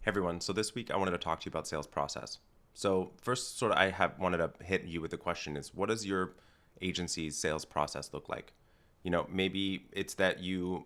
Everyone. So this week I wanted to talk to you about sales process. So first, wanted to hit you with the question is, what does your agency's sales process look like? Maybe it's that you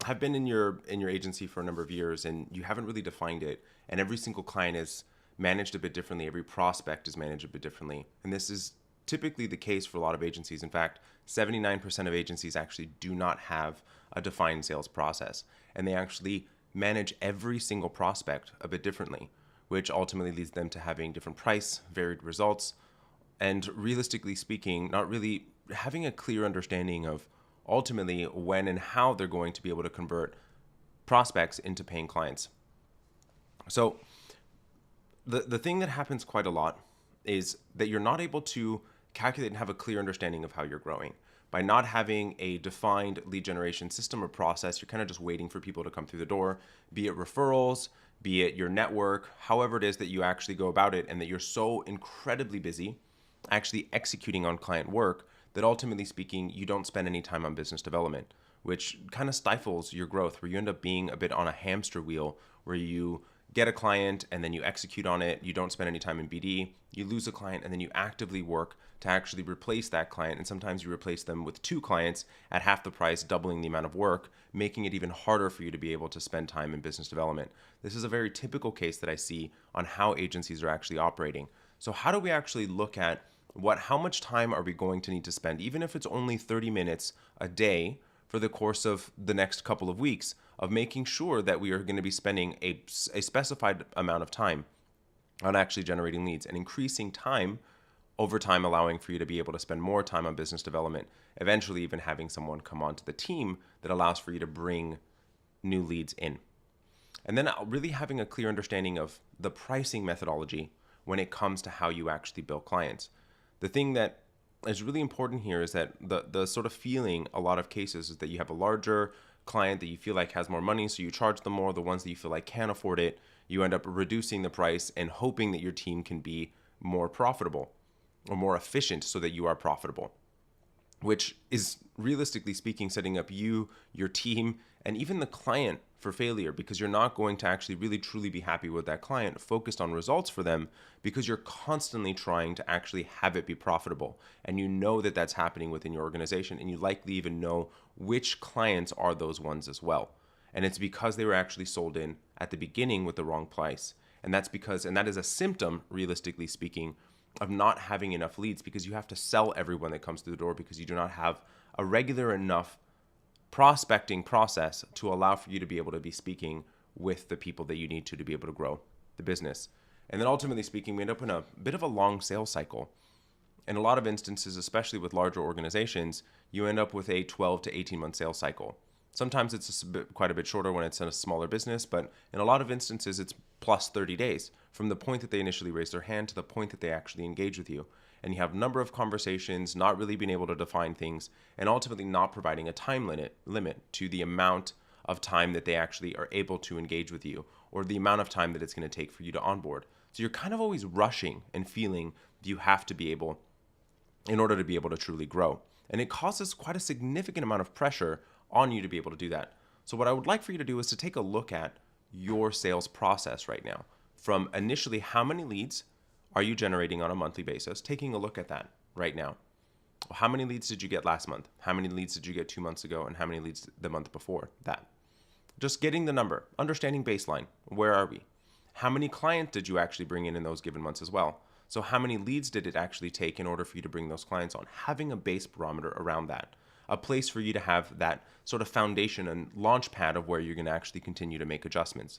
have been in your agency for a number of years and you haven't really defined it, and every single client is managed a bit differently. Every prospect is managed a bit differently, and this is typically the case for a lot of agencies. In fact, 79% of agencies actually do not have a defined sales process, and they actually manage every single prospect a bit differently, which ultimately leads them to having different price, varied results, and realistically speaking, not really having a clear understanding of ultimately when and how they're going to be able to convert prospects into paying clients. So the thing that happens quite a lot is that you're not able to calculate and have a clear understanding of how you're growing. By not having a defined lead generation system or process, you're kind of just waiting for people to come through the door, be it referrals, be it your network, however it is that you actually go about it, and that you're so incredibly busy actually executing on client work that ultimately speaking, you don't spend any time on business development, which kind of stifles your growth, where you end up being a bit on a hamster wheel where you get a client and then you execute on it. You don't spend any time in BD. You lose a client and then you actively work to actually replace that client. And sometimes you replace them with two clients at half the price, doubling the amount of work, making it even harder for you to be able to spend time in business development. This is a very typical case that I see on how agencies are actually operating. So how do we actually look at how much time are we going to need to spend, even if it's only 30 minutes a day for the course of the next couple of weeks, of making sure that we are going to be spending a specified amount of time on actually generating leads and increasing time over time, allowing for you to be able to spend more time on business development, eventually even having someone come onto the team that allows for you to bring new leads in. And then really having a clear understanding of the pricing methodology when it comes to how you actually bill clients. The thing that is really important here is that the sort of feeling a lot of cases is that you have a larger client that you feel like has more money, so you charge them more. The ones that you feel like can't afford it, you end up reducing the price and hoping that your team can be more profitable or more efficient so that you are profitable, which is realistically speaking setting up you, your team, and even the client for failure, because you're not going to actually really truly be happy with that client, focused on results for them, because you're constantly trying to actually have it be profitable. And you know that that's happening within your organization, and you likely even know which clients are those ones as well. And it's because they were actually sold in at the beginning with the wrong price. And that is a symptom, realistically speaking, of not having enough leads, because you have to sell everyone that comes through the door, because you do not have a regular enough prospecting process to allow for you to be able to be speaking with the people that you need to be able to grow the business. And then ultimately speaking, we end up in a bit of a long sales cycle. In a lot of instances, especially with larger organizations, you end up with a 12 to 18 month sales cycle. Sometimes it's quite a bit shorter when it's in a smaller business, but in a lot of instances, it's plus 30 days from the point that they initially raise their hand to the point that they actually engage with you. And you have a number of conversations, not really being able to define things, and ultimately not providing a time limit to the amount of time that they actually are able to engage with you, or the amount of time that it's going to take for you to onboard. So you're kind of always rushing and feeling you have to be able, in order to be able to truly grow. And it causes quite a significant amount of pressure on you to be able to do that. So what I would like for you to do is to take a look at your sales process right now. From initially, how many leads are you generating on a monthly basis? Taking a look at that right now. How many leads did you get last month? How many leads did you get 2 months ago? And how many leads the month before that? Just getting the number, understanding baseline. Where are we? How many clients did you actually bring in those given months as well? So how many leads did it actually take in order for you to bring those clients on? Having a base barometer around that. A place for you to have that sort of foundation and launch pad of where you're going to actually continue to make adjustments.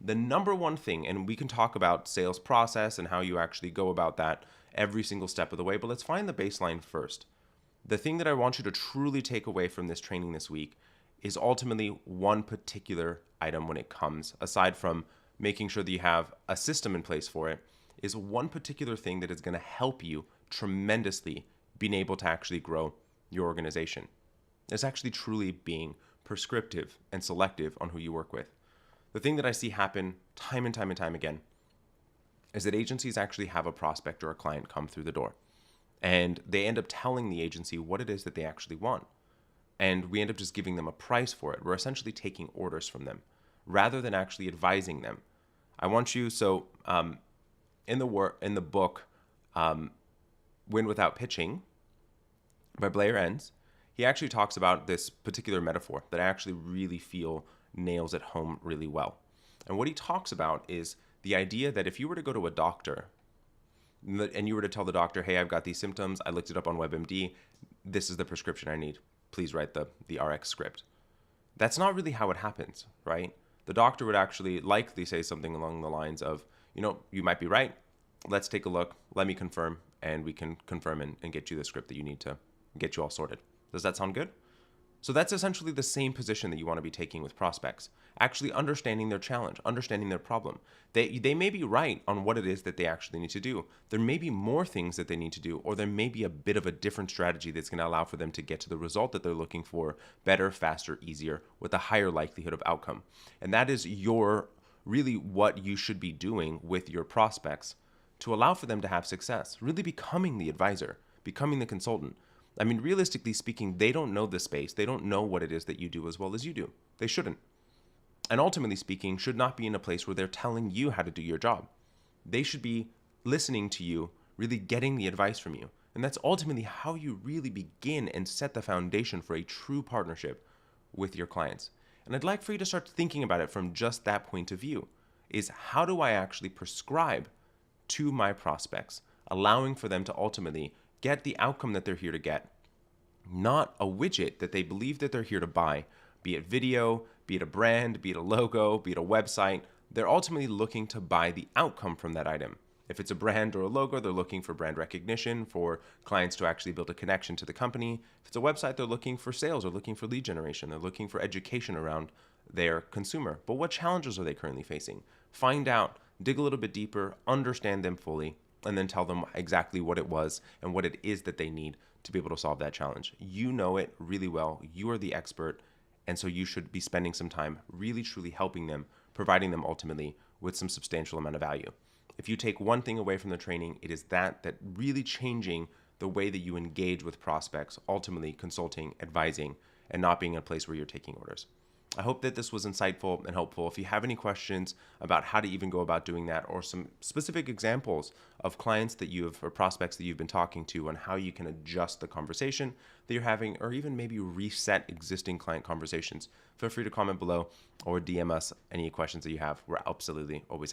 The number one thing, and we can talk about sales process and how you actually go about that every single step of the way, but let's find the baseline first. The thing that I want you to truly take away from this training this week is ultimately one particular item when it comes, aside from making sure that you have a system in place for it, is one particular thing that is going to help you tremendously being able to actually grow your organization. It's actually truly being prescriptive and selective on who you work with. The thing that I see happen time and time and time again is that agencies actually have a prospect or a client come through the door, and they end up telling the agency what it is that they actually want. And we end up just giving them a price for it. We're essentially taking orders from them rather than actually advising them I want you, in the book, Win Without Pitching by Blair Enns, he actually talks about this particular metaphor that I actually really feel nails it home really well. And what he talks about is the idea that if you were to go to a doctor and you were to tell the doctor, hey, I've got these symptoms, I looked it up on WebMD, this is the prescription I need, please write the RX script. That's not really how it happens, right? The doctor would actually likely say something along the lines of, you might be right, let's take a look, let me confirm, and we can confirm and get you the script that you need to get you all sorted. Does that sound good? So that's essentially the same position that you want to be taking with prospects. Actually understanding their challenge, understanding their problem. They may be right on what it is that they actually need to do. There may be more things that they need to do, or there may be a bit of a different strategy that's going to allow for them to get to the result that they're looking for better, faster, easier, with a higher likelihood of outcome. And that is really what you should be doing with your prospects to allow for them to have success, really becoming the advisor, becoming the consultant. I mean, realistically speaking, they don't know the space. They don't know what it is that you do as well as you do. They shouldn't. And ultimately speaking, should not be in a place where they're telling you how to do your job. They should be listening to you, really getting the advice from you. And that's ultimately how you really begin and set the foundation for a true partnership with your clients. And I'd like for you to start thinking about it from just that point of view, is how do I actually prescribe to my prospects, allowing for them to ultimately get the outcome that they're here to get, not a widget that they believe that they're here to buy, be it video, be it a brand, be it a logo, be it a website. They're ultimately looking to buy the outcome from that item. If it's a brand or a logo, they're looking for brand recognition, for clients to actually build a connection to the company. If it's a website, they're looking for sales, they're looking for lead generation, they're looking for education around their consumer. But what challenges are they currently facing? Find out, dig a little bit deeper, understand them fully, and then tell them exactly what it was and what it is that they need to be able to solve that challenge. You know it really well. You are the expert. And so you should be spending some time really, truly helping them, providing them ultimately with some substantial amount of value. If you take one thing away from the training, it is that really changing the way that you engage with prospects, ultimately consulting, advising, and not being in a place where you're taking orders. I hope that this was insightful and helpful. If you have any questions about how to even go about doing that, or some specific examples of clients that you have or prospects that you've been talking to on how you can adjust the conversation that you're having, or even maybe reset existing client conversations, feel free to comment below or DM us any questions that you have. We're absolutely always happy